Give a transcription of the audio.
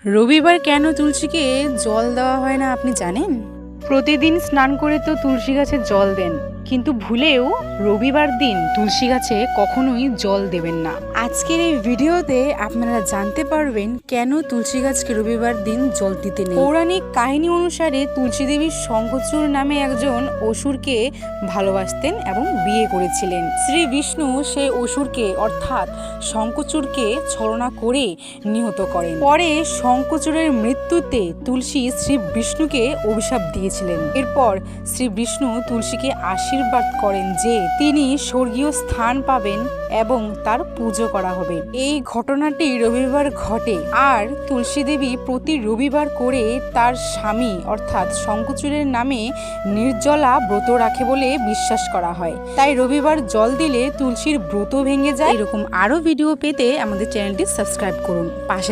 রবিবার কেন তুলসীকে জল দেওয়া হয় না আপনি জানেন? প্রতিদিন স্নান করে তো তুলসী গাছে জল দেন, কিন্তু ভুলেও রবিবার দিন তুলসী গাছে কখনোই জল দেবেন না। আজকের এই ভিডিওতে আপনারা জানতে পারবেন কেন তুলসী গাছকে রবিবার দিন জল দিতে নেই। পৌরাণিক কাহিনী অনুসারে তুলসী দেবী শঙ্খচূড় নামে একজন অসুরকে ভালোবাসতেন এবং বিয়ে করেছিলেন। শ্রী বিষ্ণু সেই অসুরকে অর্থাৎ শঙ্খচূড়কে ছলনা করে নিহত করেন। পরে শঙ্খচূড়ের মৃত্যুতে তুলসী শ্রী বিষ্ণুকে অভিশাপ দিয়েছিলেন। এরপর শ্রী বিষ্ণু তুলসীকে আশীর্বাদ করেন যে তিনি স্বর্গীয় স্থান পাবেন এবং তার পুজো করা হবে। এই ঘটনাটি রবিবার ঘটে, আর তুলসী দেবী প্রতি রবিবার করে তার স্বামী অর্থাৎ শঙ্খচূড়ের নামে নির্জলা ব্রত রাখে বলে বিশ্বাস করা হয়। তাই রবিবার জল দিলে তুলসীর ব্রত ভেঙে যায়। এরকম আরো ভিডিও পেতে আমাদের চ্যানেলটি সাবস্ক্রাইব করুন, পাশে